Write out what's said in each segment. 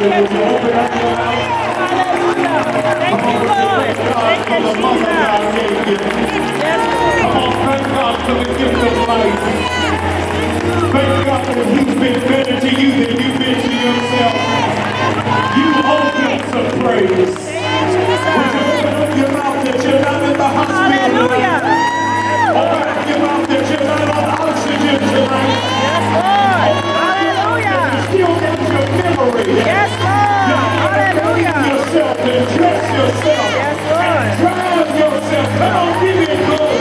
Hallelujah. Open up your mouth. Thank you, Lord. Thank you, Jesus. Come on, thank God for the gift of life. Thank God that He's been better to you than you've been to yourself. You owe Him some praise. Would you open up your mouth that you're not in the hospital tonight? Open up your mouth that you're not on oxygen tonight. Yes, Lord. Hallelujah. You still got your memory. Yes, Lord. Hallelujah. Yourself and dress yourself. Yes, Lord. And drive yourself. Come on, give me glory.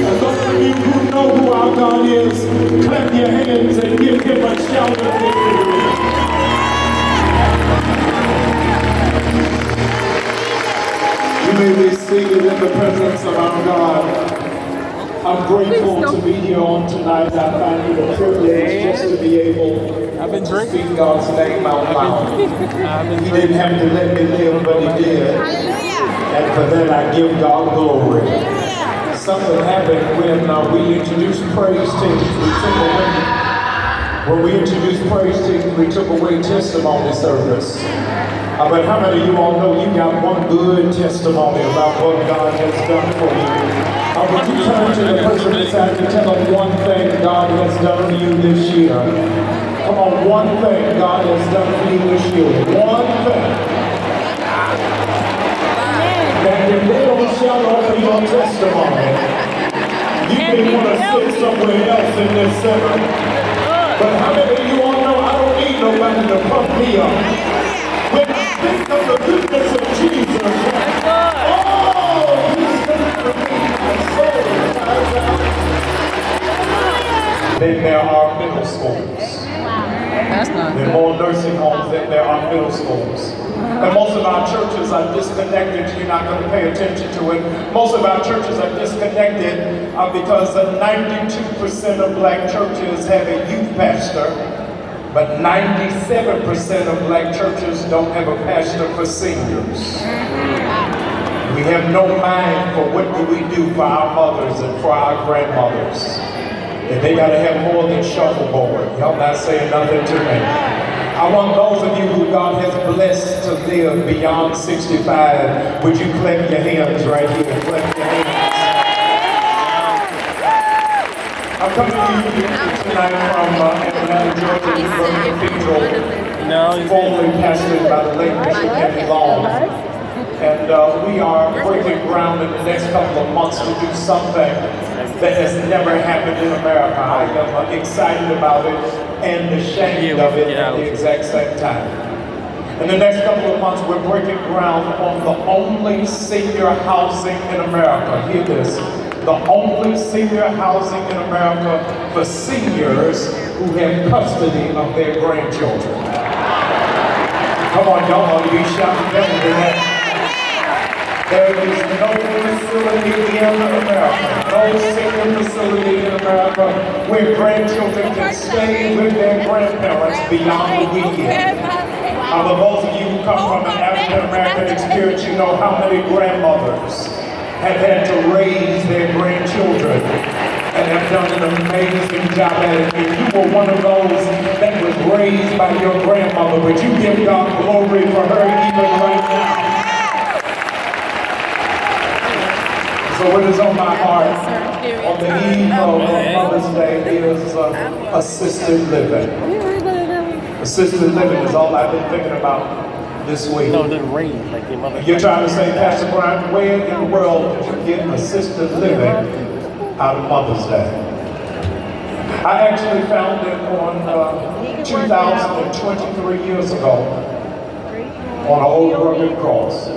And those of you who know who our God is, clap your hands and give Him a shout of victory. You may be seated in the presence of our God. I'm grateful to be here on tonight. I find it a privilege just to be able to speak God's name out loud. He didn't have to let me live, but He did. And for that I give God glory. Something happened when we introduced praise teams. When we introduced praise teams, we took away testimony service. But how many of you all know you got one good testimony about what God has done for you? Would you turn to the person beside you, tell them one thing God has done for you this year. Come on, one thing God has done for you this year. One thing. Now, if they don't shout over your testimony, you may want to sit somewhere else in this center. But how many of you all know I don't need nobody to pump me up? When I think of the goodness of Jesus, oh, He's done for me. Then there are middle schools. There are more nursing homes than there are middle schools. And most of our churches are disconnected. You're not going to pay attention to it. Most of our churches are disconnected because 92% of black churches have a youth pastor, but 97% of black churches don't have a pastor for seniors. We have no mind for what do we do for our mothers and for our grandmothers. And they got to have more than shuffleboard. Y'all not saying nothing to me. I want those of you who God has blessed to live beyond 65, would you clap your hands right here? Clap your hands. I'm coming to you tonight from Atlanta, Georgia, Cathedral, formerly pastored by the late Bishop Henry Long. And we are breaking ground in the next couple of months to do something that has never happened in America. I am excited about it and ashamed of it at the exact same time. In the next couple of months, we're breaking ground on the only senior housing in America. Hear this. The only senior housing in America for seniors who have custody of their grandchildren. Come on, y'all ought to be shouting better than that. There is no facility in America, no senior facility in America where grandchildren can stay with their grandparents beyond the weekend. For those of you who come from an African American experience, you know how many grandmothers have had to raise their grandchildren and have done an amazing job at it. If you were one of those that was raised by your grandmother, would you give God glory for her even right now? So what is on my heart on the eve of Mother's Day is assisted living. Assisted living is all I've been thinking about this week. No, it didn't rain like your mother. You're trying to say, Pastor Bryant, where in the world did you get assisted living out of Mother's Day? I actually found it on 2023 years ago on an old rugged cross.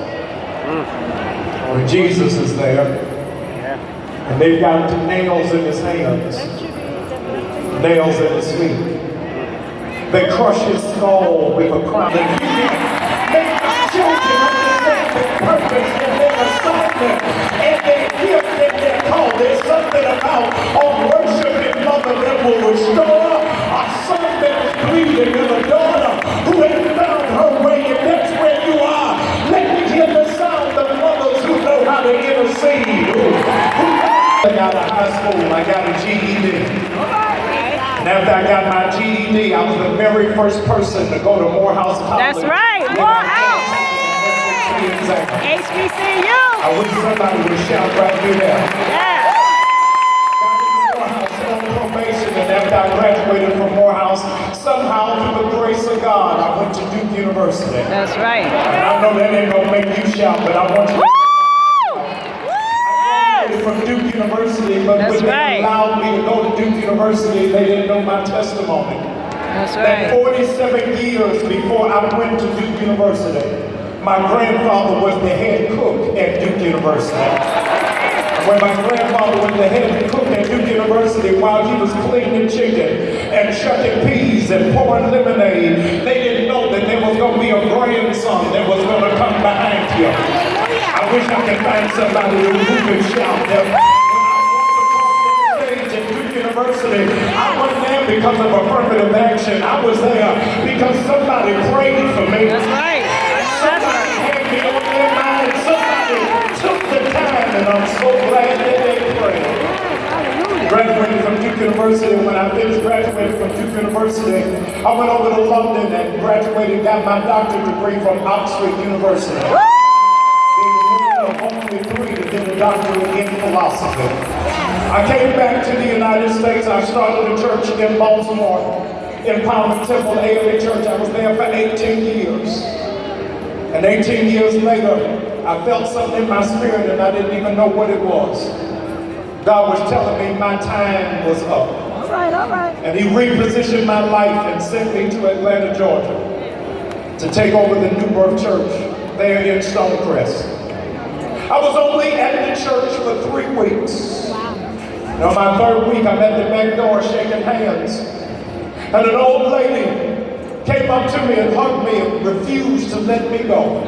Where Jesus is there, and they've got nails in his hands, nails in his feet. They crush his skull with a crown. They make our children understand their purpose and their assignment and their gift and their call. There's something about a worshiping mother that will restore a son that is bleeding and a daughter who has found her way. If that's where you are, let me hear the sound of mothers who know how to intercede. I got a high school, I got a GED. And after I got my GED, GED. I was the very first person to go to Morehouse College. That's right. Morehouse. HBCU. I wish somebody would shout right here now. Yeah. Morehouse on probation, and after I graduated from Morehouse, somehow through the grace of God, I went to Duke University. That's right. And I know that ain't gonna make you shout, but I want you to from Duke University, but That's when they right. allowed me to go to Duke University, they didn't know my testimony. That's That right. 47 years before I went to Duke University, my grandfather was the head cook at Duke University. When my grandfather was the head cook at Duke University, while he was cleaning chicken and shucking peas and pouring lemonade, they didn't know that there was going to be a grandson that was going to come behind him. I wish I could find somebody who could shout that. When I walked across the stage at Duke University, I wasn't there because of affirmative action. I was there because somebody prayed for me. That's right. Somebody had me on their mind. Somebody took the time, and I'm so glad that they prayed. Graduated from Duke University. When I finished graduating from Duke University, I went over to London and graduated, got my doctorate degree from Oxford University. Only 3 to get a doctorate in philosophy. I came back to the United States. I started a church in Baltimore, Empowerment Temple AME Church. I was there for 18 years. And 18 years later, I felt something in my spirit and I didn't even know what it was. God was telling me my time was up. All right, all right. And he repositioned my life and sent me to Atlanta, Georgia to take over the New Birth Church there in Stonecrest. I was only at the church for 3 weeks. And on my 3rd week, I'm at the back door shaking hands. And an old lady came up to me and hugged me and refused to let me go.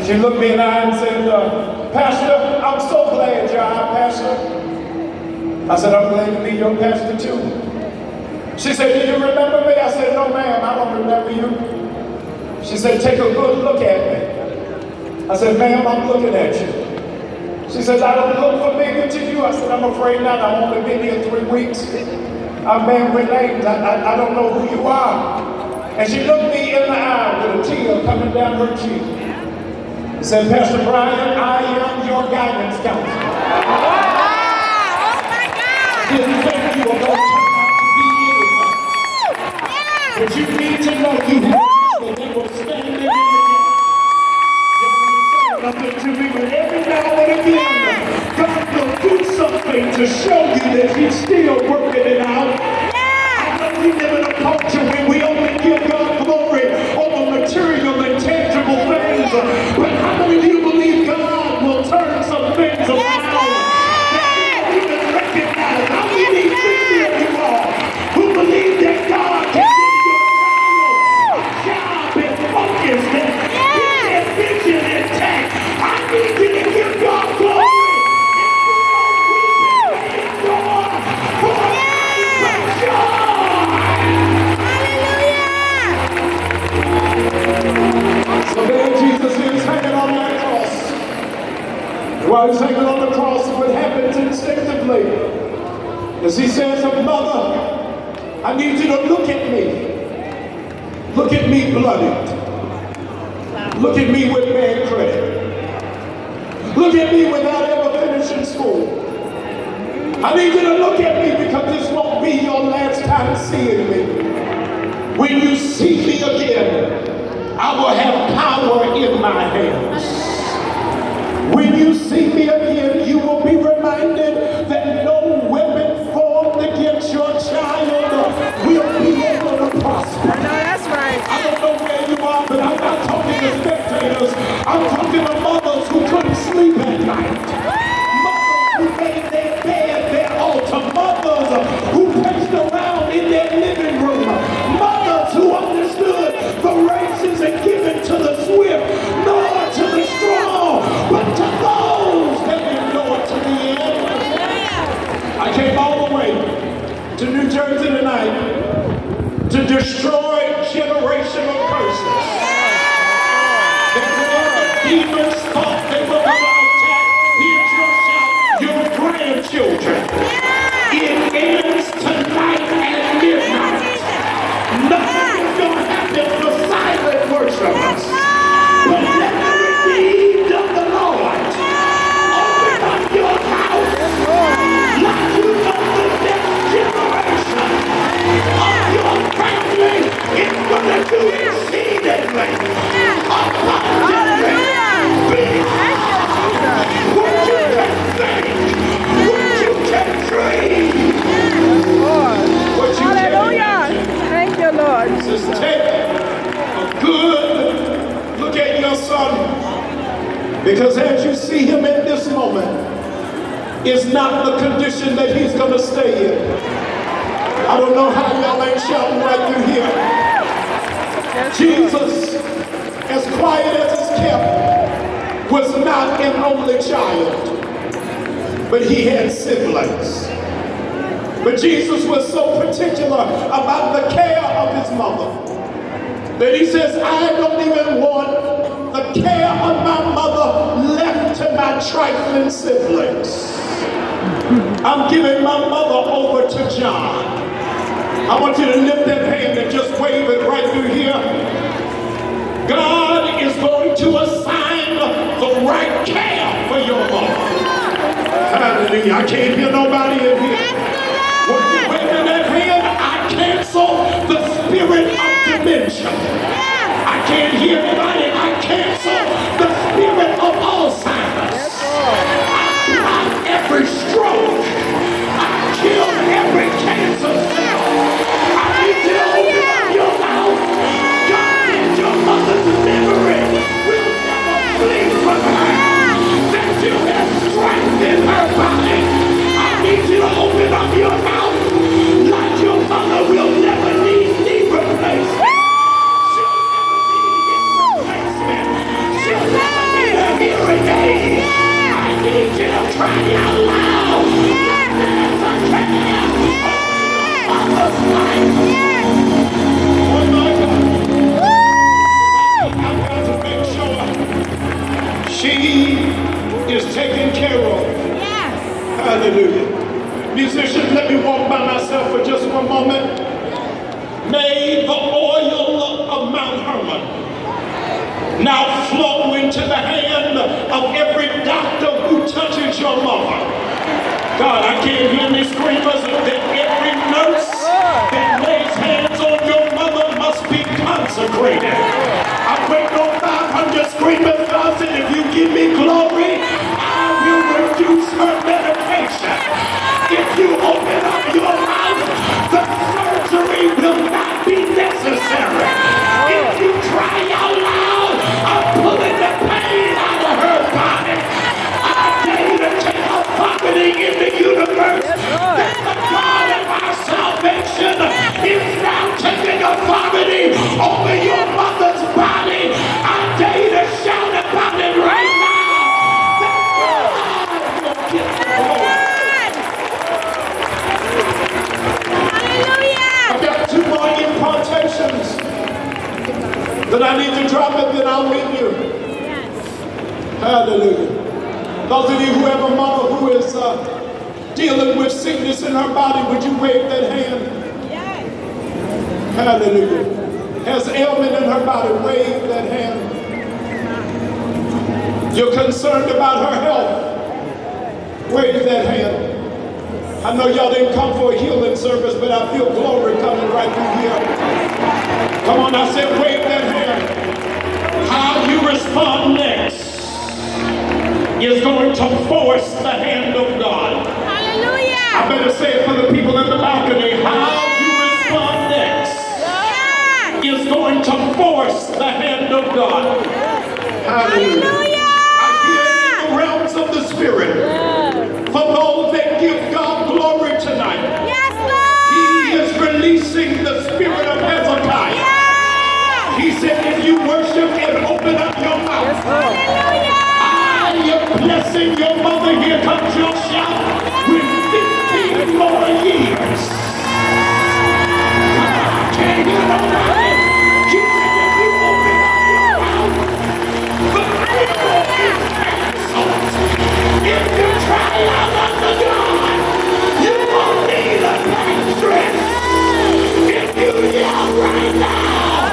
She looked me in the eye and said, Pastor, I'm so glad you're our pastor. I said, I'm glad to be your pastor too. She said, do you remember me? I said, no ma'am, I don't remember you. She said, take a good look at me. I said, ma'am, I'm looking at you. She says, I don't look familiar to you. I said, I'm afraid not. I've only been here 3 weeks. I'm man with names. I don't know who you are. And she looked me in the eye with a tear coming down her cheek. She said, Pastor Bryant, I am your guidance counselor. Oh my God! Didn't think you were going to turn out to be anything. But you need to know you have people that will stand in your nothing to me, but every now and again, God will do something to show you that he's still working it out. I know we live in a culture where we only give God glory over material and tangible things, but how many of you believe God will turn some things around that you don't even recognize? How many of you are who believe that God can give your child a job and focus and get their vision intact? I need you to give God glory. So then Jesus is hanging on that cross. While he's hanging on the cross, what happens instinctively is he says, Mother, I need you to look at me. Look at me bloodied. Look at me with bad credit. Look at me without ever finishing school. I need you to look at me because this won't be your last time seeing me. When you see me again, I will have power in my hands. When you see me again, you will be reminded that no weapon formed against your child will be able to prosper. I know that's right. I don't know where you are, but I'm not talking to spectators. I'm talking to mothers who couldn't sleep at night. Mothers who made their bed their altar. Mothers who paced around in their living room. Mothers who understood the race isn't given to the swift, nor to the strong, but to those that endure to the end. I came all the way to New Jersey tonight to destroy generational curses. That whatever demons thought they were going to attack, here's your shout, your grandchildren. It ends tonight at midnight. says, take a good look at your son. Because as you see him in this moment, it's not the condition that he's going to stay in. I don't know how y'all ain't shouting right through here. Jesus, as quiet as it's kept, was not an only child, but he had siblings. But Jesus was so particular about the care of his mother that he says, I don't even want the care of my mother left to my trifling siblings. I'm giving my mother over to John. I want you to lift that hand and just wave it right through here. God is going to assign the right care for your mother. Hallelujah. I can't hear nobody in here. When you wave that hand, I cancel the spirit of dementia. I can't hear anybody. I cancel the spirit of Alzheimer's. I block every stroke. I kill every cancer cell. I need you to open up your mouth. God, that your mother's memory will never flee from her. That you have strengthened her body. I need you to open up your mouth like your mother will never need knee replacement. She'll never need a hearing aid. I need you to cry out loud. There's a care on your mother's life. Oh my God. I've got to make sure she is taken care of. Hallelujah. Musicians, let me walk by myself for just one moment. May the oil of Mount Hermon now flow into the hand of every doctor who touches your mother. God, I can't hear any screamers. That every nurse that lays hands on your mother must be consecrated. I'm waiting on 500 screamers. God said, if you give me glory, I will reduce her medication. If you open up your mouth, the surgery will not be necessary. If you cry out loud, I'm pulling the pain out of her body. I dare you to take authority in the universe that the God of our salvation is now taking authority over your mother's body. I dare you to shout about it right now. That God will get the glory. I've got two more impartations that I need to drop it, then I'll meet you. Hallelujah. Those of you who have a mother who is dealing with sickness in her body, would you wave that hand? Yes. Hallelujah. Has ailment in her body, wave that hand. You're concerned about her health, wave that hand. I know y'all didn't come for a healing service, but I feel glory coming right through here. Come on, I said wave that hand. How you respond next is going to force the hand of God. Hallelujah. I better say it for the people in the balcony. How you respond next is going to force the hand of God. Hallelujah. I hear in the realms of the Spirit for those that give God glory tonight. Yes, Lord. He is releasing the spirit of Hezekiah. Yeah. He said, if you worship and open up your mouth, I am blessing your mother. Here comes your shout with 15 more years. Can't hear nobody. He said, if you open up your mouth, the people is answers. If you try out unto God, you won't need a mattress. If you yell right now,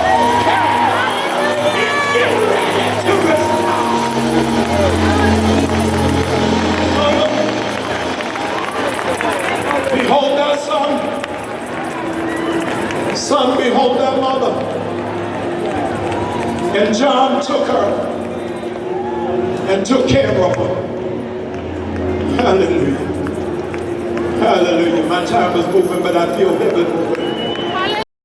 if you're ready to respond. Behold thy son. Son, behold thy mother. And John took her and took care of her. Hallelujah. Hallelujah. My time is moving, but I feel heaven moving.